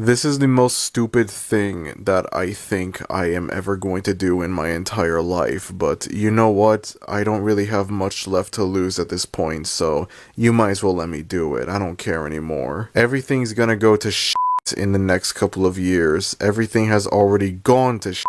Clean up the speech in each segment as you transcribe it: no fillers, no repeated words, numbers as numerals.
This is the most stupid thing that I think I am ever going to do in my entire life, but you know what? I don't really have much left to lose at this point, so you might as well let me do it. I don't care anymore. Everything's gonna go to shit in the next couple of years. Everything has already gone to shit.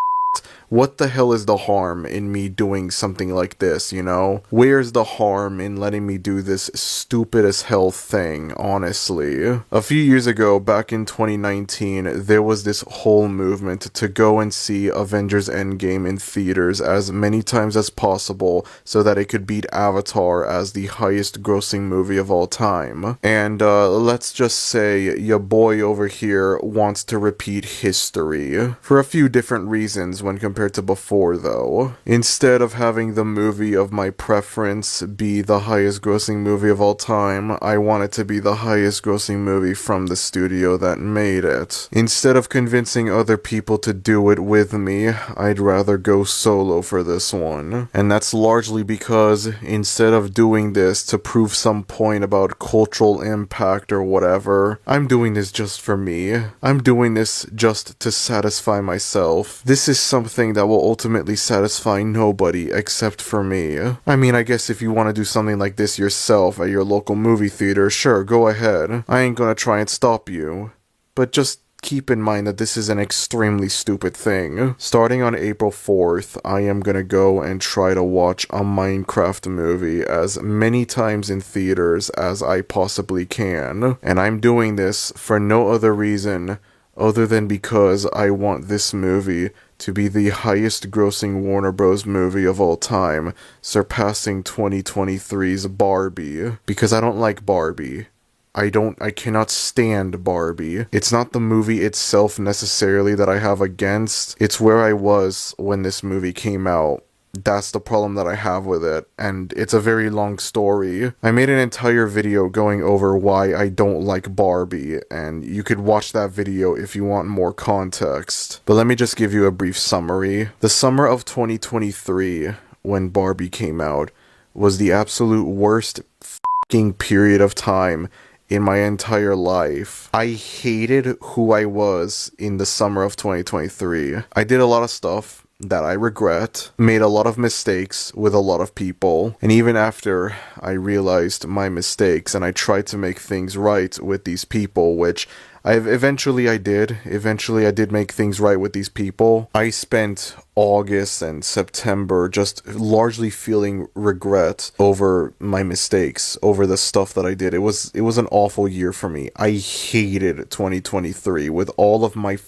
What the hell is the harm in me doing something like this, you know? Where's the harm in letting me do this stupid as hell thing, honestly? A few years ago, back in 2019, there was this whole movement to go and see Avengers Endgame in theaters as many times as possible so that it could beat Avatar as the highest grossing movie of all time. And let's just say your boy over here wants to repeat history. For a few different reasons when compared to before, though. Instead of having the movie of my preference be the highest grossing movie of all time, I want it to be the highest grossing movie from the studio that made it. Instead of convincing other people to do it with me, I'd rather go solo for this one. And that's largely because instead of doing this to prove some point about cultural impact or whatever, I'm doing this just for me. I'm doing this just to satisfy myself. This is something that will ultimately satisfy nobody except for me. I mean, I guess if you want to do something like this yourself at your local movie theater, sure, go ahead. I ain't gonna try and stop you. But just keep in mind that this is an extremely stupid thing. Starting on April 4th, I am gonna go and try to watch a Minecraft movie as many times in theaters as I possibly can. And I'm doing this for no other reason other than because I want this movie to be the highest grossing Warner Bros. Movie of all time, surpassing 2023's Barbie. Because I don't like Barbie. I cannot stand Barbie. It's not the movie itself necessarily that I have against. It's where I was when this movie came out. That's the problem that I have with it, and it's a very long story. I made an entire video going over why I don't like Barbie, and you could watch that video if you want more context. But let me just give you a brief summary. The summer of 2023, when Barbie came out, was the absolute worst f***ing period of time in my entire life. I hated who I was in the summer of 2023. I did a lot of stuff that I regret, made a lot of mistakes with a lot of people, and even after I realized my mistakes and I tried to make things right with these people, which eventually I did make things right with these people. I spent August and September just largely feeling regret over my mistakes, over the stuff that I did. It was an awful year for me. I hated 2023 with all of my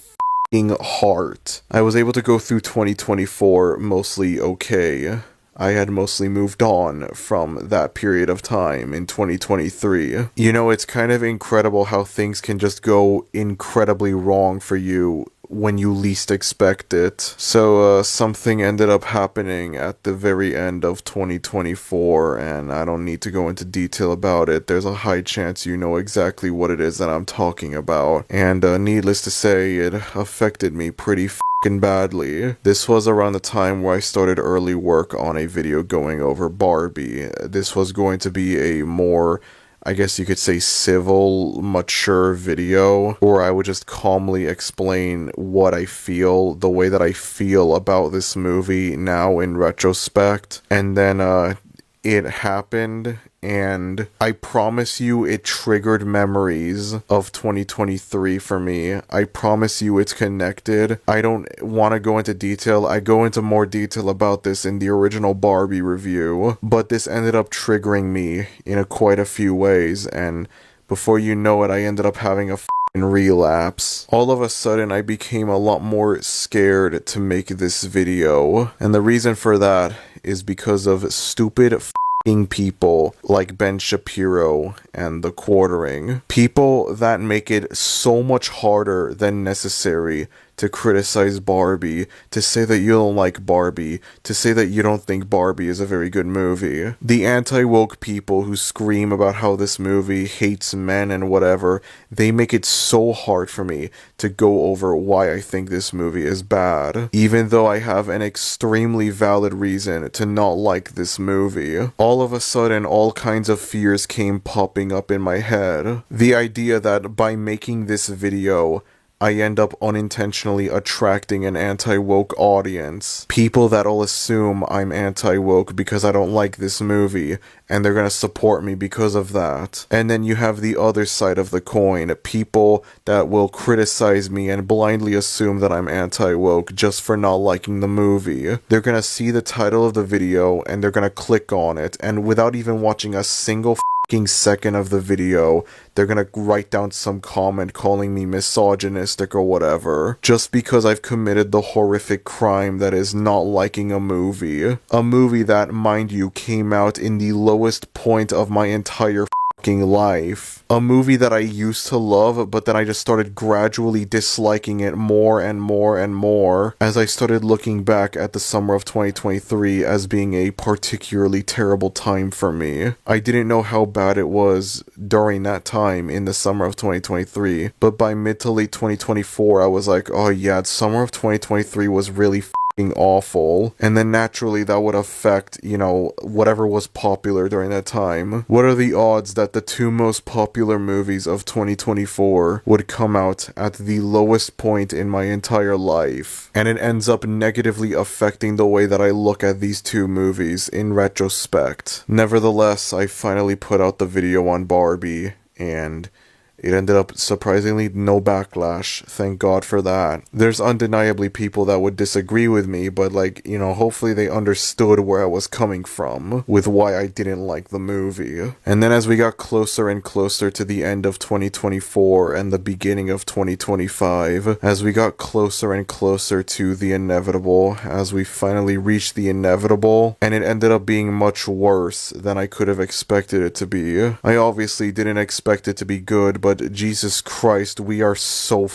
heart. I was able to go through 2024 mostly okay. I had mostly moved on from that period of time in 2023. You know, it's kind of incredible how things can just go incredibly wrong for you when you least expect it. So something ended up happening at the very end of 2024, and I don't need to go into detail about it. There's a high chance you know exactly what it is that I'm talking about. And needless to say, it affected me pretty badly. This was around the time where I started early work on a video going over Barbie. This was going to be a more, I guess you could say, civil, mature video, where I would just calmly explain what I feel, the way that I feel about this movie now in retrospect. And then it happened, and I promise you it triggered memories of 2023 for me. I promise you it's connected. I don't want to go into detail. I go into more detail about this in the original Barbie review, but this ended up triggering me in quite a few ways, and before you know it, I ended up having a relapse. All of a sudden, I became a lot more scared to make this video, and the reason for that is because of stupid people like Ben Shapiro and The Quartering. People that make it so much harder than necessary to criticize Barbie, to say that you don't like Barbie, to say that you don't think Barbie is a very good movie. The anti-woke people who scream about how this movie hates men and whatever, they make it so hard for me to go over why I think this movie is bad, even though I have an extremely valid reason to not like this movie. All of a sudden, all kinds of fears came popping up in my head. The idea that by making this video, I end up unintentionally attracting an anti-woke audience. People that'll assume I'm anti-woke because I don't like this movie, and they're gonna support me because of that. And then you have the other side of the coin, people that will criticize me and blindly assume that I'm anti-woke just for not liking the movie. They're gonna see the title of the video and they're gonna click on it, and without even watching a single second of the video, they're gonna write down some comment calling me misogynistic or whatever, just because I've committed the horrific crime that is not liking a movie. A movie that, mind you, came out in the lowest point of my entire life. A movie that I used to love, but then I just started gradually disliking it more and more and more as I started looking back at the summer of 2023 as being a particularly terrible time for me. I didn't know how bad it was during that time in the summer of 2023, but by mid to late 2024 I was like, oh yeah, the summer of 2023 was really awful, and then naturally that would affect, whatever was popular during that time. What are the odds that the two most popular movies of 2024 would come out at the lowest point in my entire life, and it ends up negatively affecting the way that I look at these two movies in retrospect? Nevertheless, I finally put out the video on Barbie, and it ended up surprisingly no backlash. Thank God for that. There's undeniably people that would disagree with me, but hopefully they understood where I was coming from with why I didn't like the movie. And then as we got closer and closer to the end of 2024 and the beginning of 2025, as we got closer and closer to the inevitable, as we finally reached the inevitable, and it ended up being much worse than I could have expected it to be. I obviously didn't expect it to be good, but Jesus Christ, we are so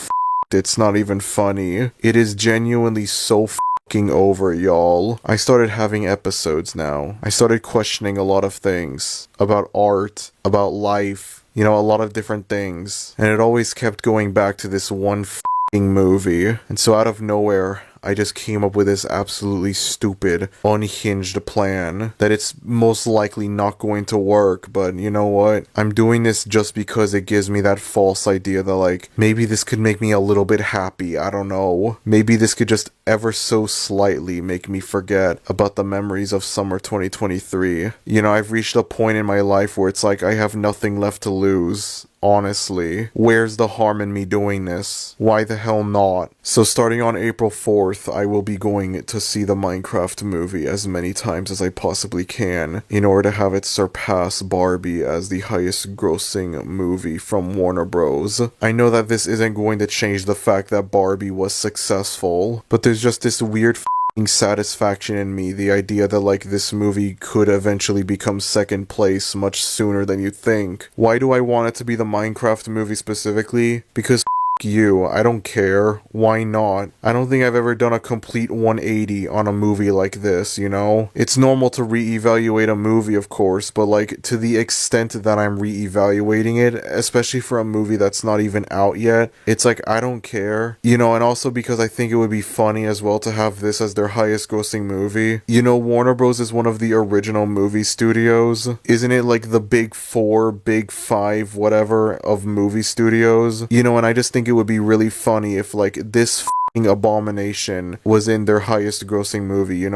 it's not even funny. It is genuinely so over, y'all. I started having episodes now. I started questioning a lot of things about art, about life, a lot of different things. And it always kept going back to this one movie. And so out of nowhere, I just came up with this absolutely stupid, unhinged plan that it's most likely not going to work, but you know what? I'm doing this just because it gives me that false idea that, maybe this could make me a little bit happy, I don't know. Maybe this could just ever so slightly make me forget about the memories of summer 2023. I've reached a point in my life where it's like I have nothing left to lose. Honestly, where's the harm in me doing this? Why the hell not? So starting on April 4th, I will be going to see the Minecraft movie as many times as I possibly can in order to have it surpass Barbie as the highest grossing movie from Warner Bros. I know that this isn't going to change the fact that Barbie was successful, but there's just this weird satisfaction in me, the idea that this movie could eventually become second place much sooner than you think. Why do I want it to be the Minecraft movie specifically? Because you, I don't care. Why not? I don't think I've ever done a complete 180 on a movie like this, It's normal to reevaluate a movie, of course, but to the extent that I'm reevaluating it, especially for a movie that's not even out yet, it's I don't care. And also because I think it would be funny as well to have this as their highest grossing movie. Warner Bros. Is one of the original movie studios. Isn't it the big four, big five, whatever, of movie studios? And I just think it would be really funny if this abomination was in their highest grossing movie.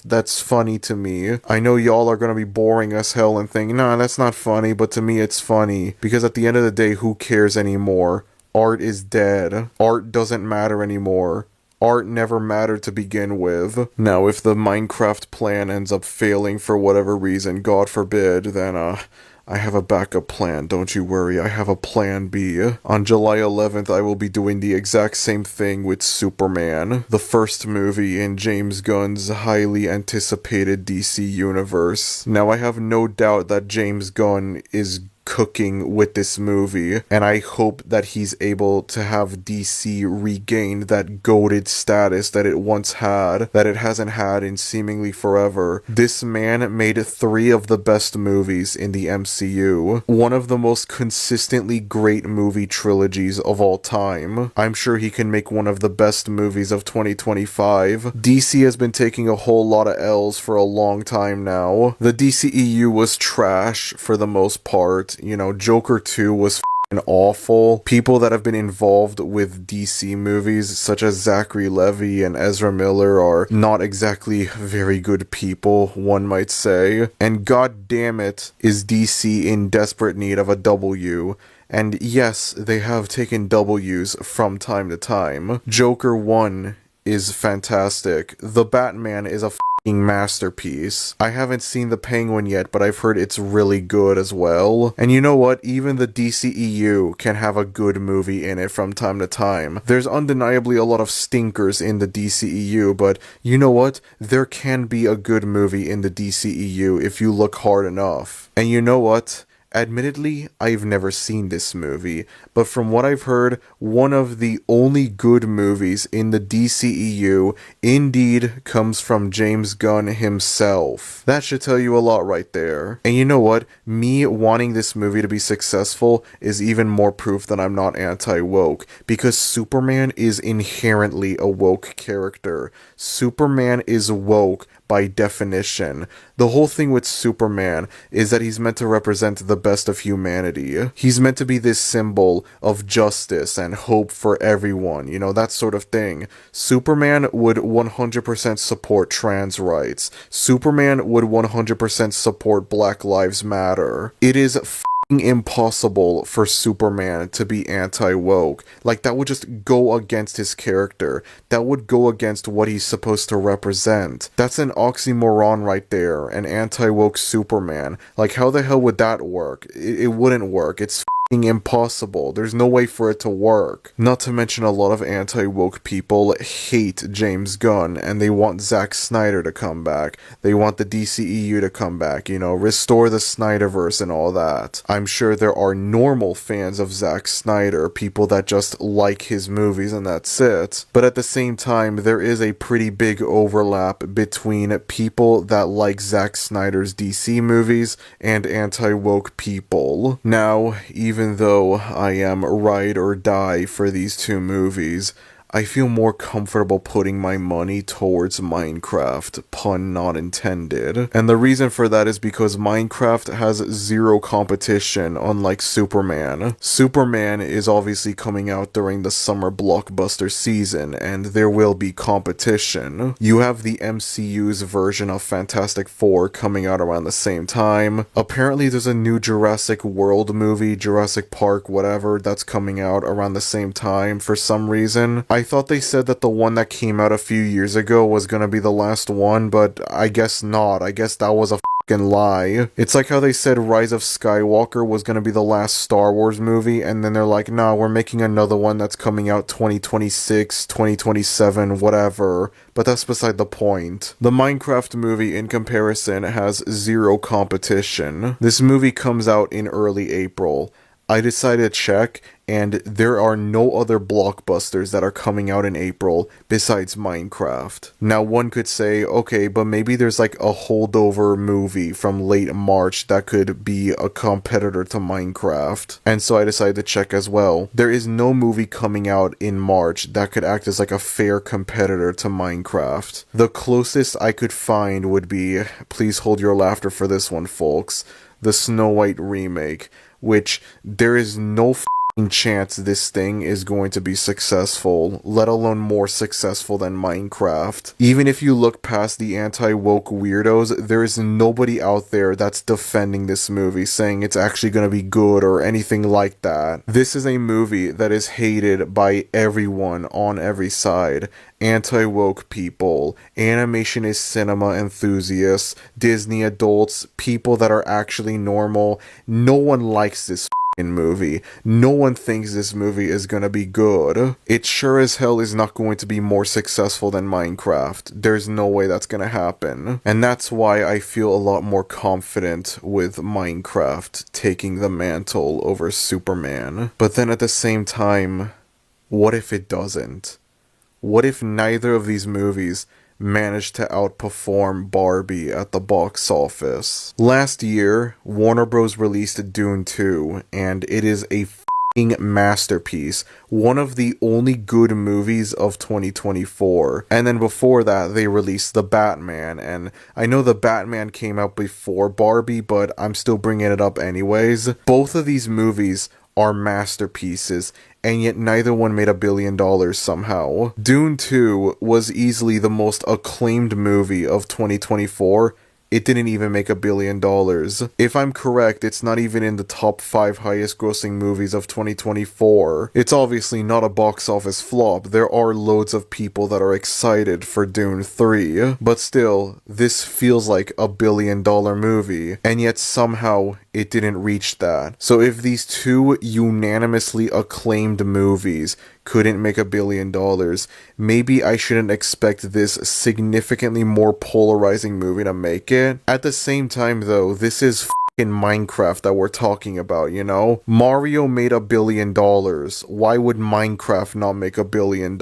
That's funny to me. I know y'all are gonna be boring as hell and think, nah, that's not funny, but to me it's funny because at the end of the day, who cares anymore? Art is dead. Art doesn't matter anymore. Art never mattered to begin with. Now, if the Minecraft plan ends up failing for whatever reason, God forbid, then I have a backup plan, don't you worry, I have a plan B. On July 11th, I will be doing the exact same thing with Superman, the first movie in James Gunn's highly anticipated DC universe. Now, I have no doubt that James Gunn is cooking with this movie, and I hope that he's able to have DC regain that goated status that it once had, that it hasn't had in seemingly forever. This man made 3 of the best movies in the MCU, one of the most consistently great movie trilogies of all time. I'm sure he can make one of the best movies of 2025. DC has been taking a whole lot of L's for a long time now. The DCEU was trash for the most part. Joker 2 was awful. People that have been involved with DC movies, such as Zachary Levi and Ezra Miller, are not exactly very good people, one might say. And god damn it, is DC in desperate need of a W. And yes, they have taken W's from time to time. Joker 1 is fantastic. The Batman is a masterpiece. I haven't seen The Penguin yet, but I've heard it's really good as well. And you know what? Even the DCEU can have a good movie in it from time to time. There's undeniably a lot of stinkers in the DCEU, but you know what? There can be a good movie in the DCEU if you look hard enough. And you know what? Admittedly, I've never seen this movie, but from what I've heard, one of the only good movies in the DCEU indeed comes from James Gunn himself. That should tell you a lot right there. And you know what? Me wanting this movie to be successful is even more proof that I'm not anti-woke, because Superman is inherently a woke character. Superman is woke by definition. The whole thing with Superman is that he's meant to represent the best of humanity. He's meant to be this symbol of justice and hope for everyone, you know, that sort of thing. Superman would 100% support trans rights. Superman would 100% support Black Lives Matter. It is impossible for Superman to be anti-woke. Like, that would just go against his character. That would go against what he's supposed to represent. That's an oxymoron right there, an anti-woke Superman. Like, how the hell would that work? It wouldn't work. It's impossible. There's no way for it to work. Not to mention, a lot of anti-woke people hate James Gunn, and they want Zack Snyder to come back. They want the DCEU to come back, you know, restore the Snyderverse and all that. I'm sure there are normal fans of Zack Snyder, people that just like his movies and that's it. But at the same time, there is a pretty big overlap between people that like Zack Snyder's DC movies and anti-woke people. Now, even though I am ride or die for these two movies, I feel more comfortable putting my money towards Minecraft, pun not intended. And the reason for that is because Minecraft has zero competition, unlike Superman. Superman is obviously coming out during the summer blockbuster season, and there will be competition. You have the MCU's version of Fantastic Four coming out around the same time. Apparently there's a new Jurassic World movie, Jurassic Park, whatever, that's coming out around the same time for some reason. I thought they said that the one that came out a few years ago was gonna be the last one, but I guess not. I guess that was a fucking lie. It's like how they said Rise of Skywalker was gonna be the last Star Wars movie, and then they're like, nah, we're making another one that's coming out 2026, 2027, whatever. But that's beside the point. The Minecraft movie, in comparison, has zero competition. This movie comes out in early April. I decided to check, and there are no other blockbusters that are coming out in April besides Minecraft. Now, one could say, okay, but maybe there's like a holdover movie from late March that could be a competitor to Minecraft. And so I decided to check as well. There is no movie coming out in March that could act as like a fair competitor to Minecraft. The closest I could find would be, please hold your laughter for this one, folks, the Snow White remake, which there is no chance this thing is going to be successful, let alone more successful than Minecraft. Even if you look past the anti-woke weirdos, there is nobody out there that's defending this movie, saying it's actually going to be good or anything like that. This is a movie that is hated by everyone on every side. Anti-woke people, animationist cinema enthusiasts, Disney adults, people that are actually normal. No one likes this movie. No one thinks this movie is gonna be good. It sure as hell is not going to be more successful than Minecraft. There's no way that's gonna happen. And that's why I feel a lot more confident with Minecraft taking the mantle over Superman. But then at the same time, what if it doesn't? What if neither of these movies managed to outperform Barbie at the box office? Last year, Warner Bros. Released Dune 2, and it is a f***ing masterpiece. One of the only good movies of 2024. And then before that, they released The Batman, and I know The Batman came out before Barbie, but I'm still bringing it up anyways. Both of these movies are masterpieces, and yet neither one made $1 billion somehow. Dune 2 was easily the most acclaimed movie of 2024. It didn't even make $1 billion. If I'm correct, it's not even in the top 5 highest grossing movies of 2024. It's obviously not a box office flop. There are loads of people that are excited for Dune 3. But still, this feels like $1 billion movie, and yet somehow it didn't reach that. So if these two unanimously acclaimed movies couldn't make $1 billion, maybe I shouldn't expect this significantly more polarizing movie to make it. At the same time though, this is in Minecraft that we're talking about, you know? Mario made $1 billion. Why would Minecraft not make $1 billion?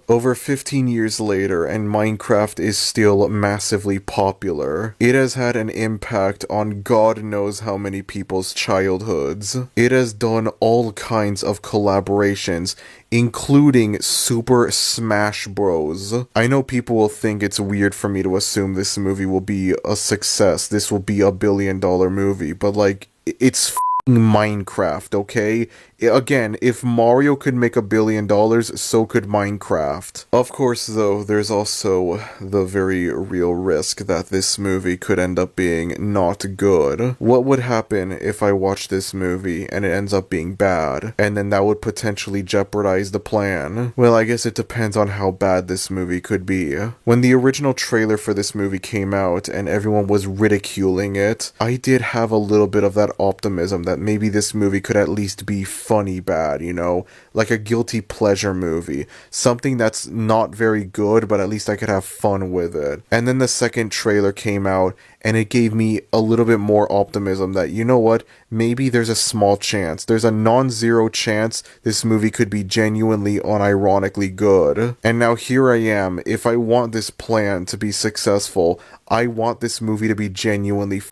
Over 15 years later, and Minecraft is still massively popular. It has had an impact on God knows how many people's childhoods. It has done all kinds of collaborations, including Super Smash Bros. I know people will think it's weird for me to assume this movie will be a success. This will be $1 billion movie, but like, it's f***ing Minecraft, okay? Again, if Mario could make $1 billion, so could Minecraft. Of course, though, there's also the very real risk that this movie could end up being not good. What would happen if I watch this movie and it ends up being bad, and then that would potentially jeopardize the plan? Well, I guess it depends on how bad this movie could be. When the original trailer for this movie came out and everyone was ridiculing it, I did have a little bit of that optimism that maybe this movie could at least be funny bad, you know, like a guilty pleasure movie, something that's not very good, but at least I could have fun with it. And then the second trailer came out and it gave me a little bit more optimism that, you know what, maybe there's a small chance, there's a non-zero chance this movie could be genuinely unironically good. And now here I am. If I want this plan to be successful, I want this movie to be genuinely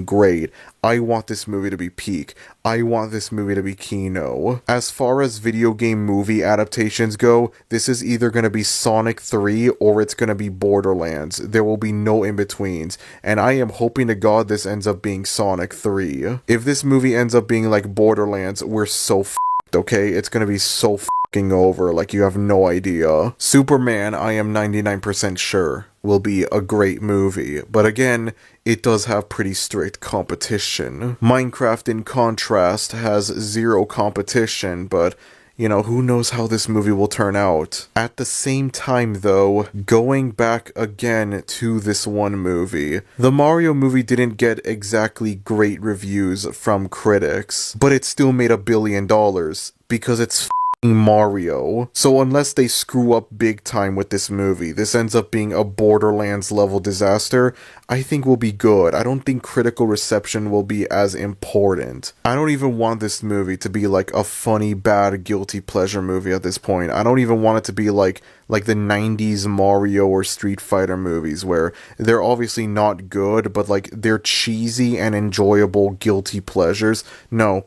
great. I want this movie to be peak. I want this movie to be Kino. As far as video game movie adaptations go, this is either going to be Sonic 3 or it's going to be Borderlands. There will be no in-betweens. And I am hoping to God this ends up being Sonic 3. If this movie ends up being like Borderlands, we're so f***ed, okay? It's going to be so f***ing over, like you have no idea. Superman, I am 99% sure, will be a great movie, but again, it does have pretty strict competition. Minecraft, in contrast, has zero competition, but you know, who knows how this movie will turn out. At the same time though, going back again to this one movie, the Mario movie didn't get exactly great reviews from critics, but it still made $1 billion because it's Mario. So unless they screw up big time with this movie, this ends up being a Borderlands level disaster, I think will be good. I don't think critical reception will be as important. I don't even want this movie to be like a funny, bad, guilty pleasure movie at this point. I don't even want it to be like the 90s Mario or Street Fighter movies where they're obviously not good, but like they're cheesy and enjoyable guilty pleasures. No.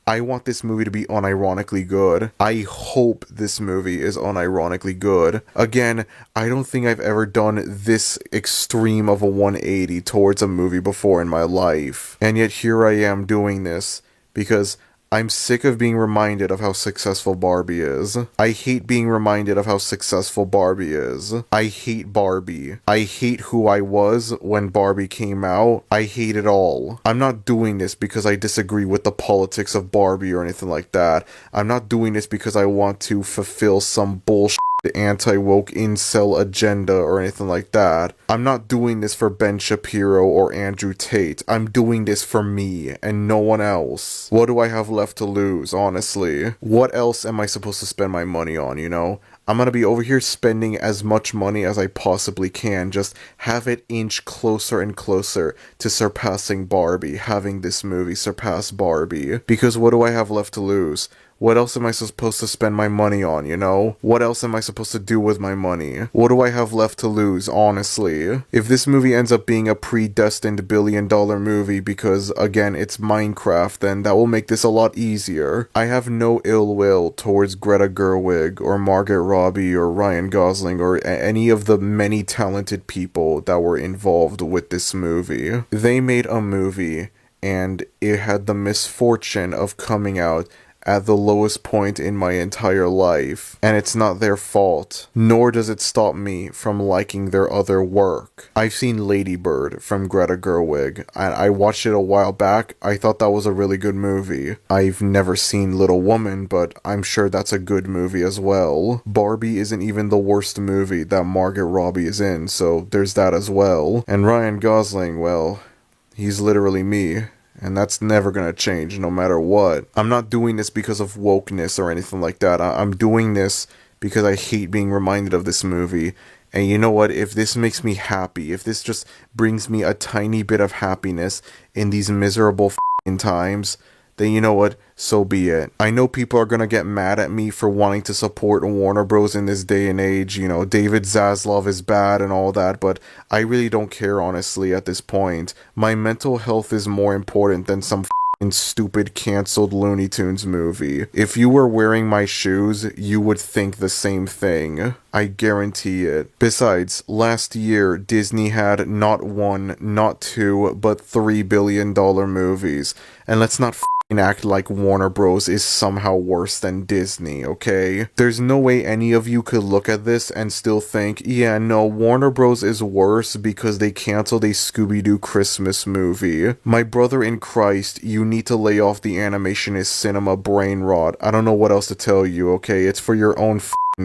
I want this movie to be unironically good. I hope this movie is unironically good. Again, I don't think I've ever done this extreme of a 180 towards a movie before in my life. And yet here I am doing this because I'm sick of being reminded of how successful Barbie is. I hate being reminded of how successful Barbie is. I hate Barbie. I hate who I was when Barbie came out. I hate it all. I'm not doing this because I disagree with the politics of Barbie or anything like that. I'm not doing this because I want to fulfill some bullshit anti-woke incel agenda or anything like that. I'm not doing this for Ben Shapiro or Andrew Tate. I'm doing this for me and no one else. What do I have left to lose, honestly? What else am I supposed to spend my money on, you know? I'm gonna be over here spending as much money as I possibly can, just have it inch closer and closer to surpassing Barbie, having this movie surpass Barbie. Because what do I have left to lose? What else am I supposed to spend my money on, you know? What else am I supposed to do with my money? What do I have left to lose, honestly? If this movie ends up being a predestined $1 billion movie because, again, it's Minecraft, then that will make this a lot easier. I have no ill will towards Greta Gerwig or Margot Robbie or Ryan Gosling or any of the many talented people that were involved with this movie. They made a movie and it had the misfortune of coming out at the lowest point in my entire life, and it's not their fault, nor does it stop me from liking their other work. I've seen Lady Bird from Greta Gerwig, and I watched it a while back. I thought that was a really good movie. I've never seen Little Woman, but I'm sure that's a good movie as well. Barbie isn't even the worst movie that Margot Robbie is in, so there's that as well. And Ryan Gosling, well, he's literally me. And that's never gonna change, no matter what. I'm not doing this because of wokeness or anything like that. I'm doing this because I hate being reminded of this movie. And you know what? If this makes me happy, if this just brings me a tiny bit of happiness in these miserable f***ing times, then you know what? So be it. I know people are gonna get mad at me for wanting to support Warner Bros. In this day and age. You know, David Zaslav is bad and all that, but I really don't care, honestly, at this point. My mental health is more important than some stupid canceled Looney Tunes movie. If you were wearing my shoes, you would think the same thing. I guarantee it. Besides, last year, Disney had not one, not two, but $3 billion movies. And let's not act like Warner Bros. Is somehow worse than Disney, okay? There's no way any of you could look at this and still think, yeah, no, Warner Bros. Is worse because they canceled a Scooby-Doo Christmas movie. My brother in Christ, you need to lay off the animationist cinema brain rot. I don't know what else to tell you, okay? It's for your own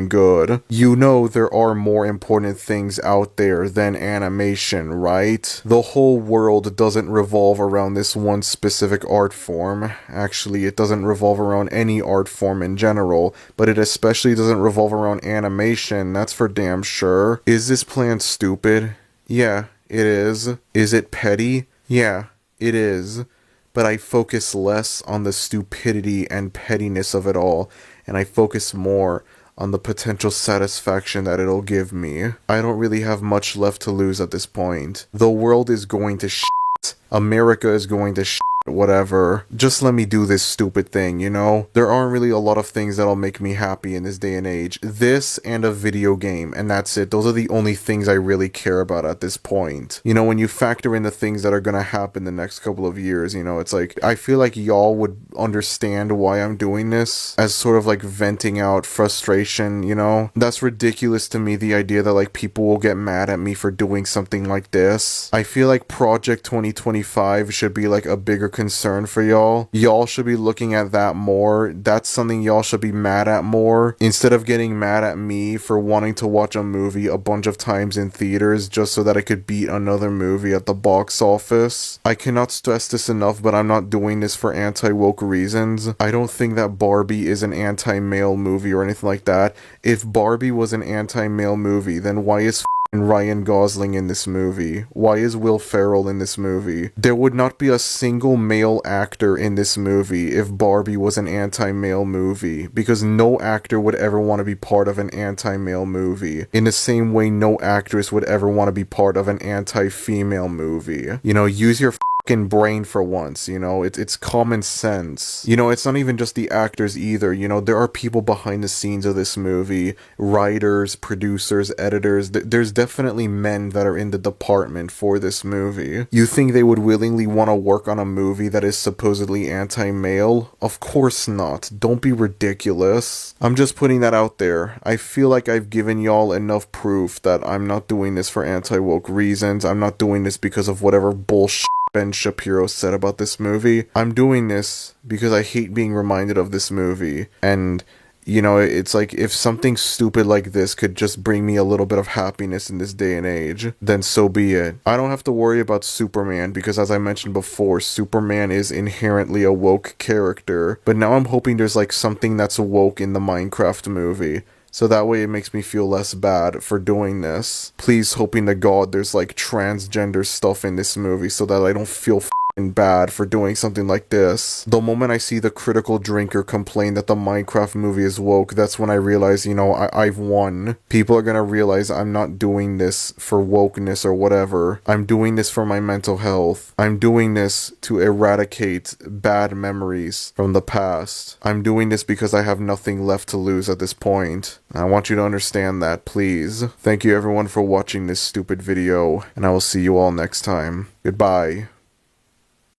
good. You know there are more important things out there than animation, right? The whole world doesn't revolve around this one specific art form. Actually, it doesn't revolve around any art form in general, but it especially doesn't revolve around animation, that's for damn sure. Is this plan stupid? Yeah, it is. Is it petty? Yeah, it is. But I focus less on the stupidity and pettiness of it all, and I focus more on the potential satisfaction that it'll give me. I don't really have much left to lose at this point. The world is going to shit. America is going to shit. Whatever. Just let me do this stupid thing, you know? There aren't really a lot of things that'll make me happy in this day and age. This and a video game, and that's it. Those are the only things I really care about at this point. You know, when you factor in the things that are gonna happen the next couple of years, you know, it's like, I feel like y'all would understand why I'm doing this as sort of like venting out frustration, you know? That's ridiculous to me, the idea that like people will get mad at me for doing something like this. I feel like Project 2025 should be like a bigger concern for y'all. Y'all should be looking at that more. That's something y'all should be mad at more, instead of getting mad at me for wanting to watch a movie a bunch of times in theaters just so that I could beat another movie at the box office. I cannot stress this enough, but I'm not doing this for anti-woke reasons. I don't think that Barbie is an anti-male movie or anything like that. If Barbie was an anti-male movie, then why is Ryan Gosling in this movie? Why is Will Ferrell in this movie? There would not be a single male actor in this movie if Barbie was an anti-male movie, because no actor would ever want to be part of an anti-male movie, in the same way no actress would ever want to be part of an anti-female movie. You know, use your fucking brain for once, you know? It's common sense. You know, it's not even just the actors either, you know? There are people behind the scenes of this movie, writers, producers, editors. There's definitely men that are in the department for this movie. You think they would willingly want to work on a movie that is supposedly anti-male? Of course not. Don't be ridiculous. I'm just putting that out there. I feel like I've given y'all enough proof that I'm not doing this for anti-woke reasons. I'm not doing this because of whatever bullshit Ben Shapiro said about this movie. I'm doing this because I hate being reminded of this movie. And, you know, it's like, if something stupid like this could just bring me a little bit of happiness in this day and age, then so be it. I don't have to worry about Superman because, as I mentioned before, Superman is inherently a woke character. But now I'm hoping there's like something that's woke in the Minecraft movie, so that way it makes me feel less bad for doing this. Please, hoping to God there's like transgender stuff in this movie so that I don't feel bad for doing something like this. The moment I see the critical drinker complain that the Minecraft movie is woke, that's when I realize, you know, I've won. People are gonna realize I'm not doing this for wokeness or whatever. I'm doing this for my mental health. I'm doing this to eradicate bad memories from the past. I'm doing this because I have nothing left to lose at this point. I want you to understand that, please. Thank you everyone for watching this stupid video, and I will see you all next time. Goodbye.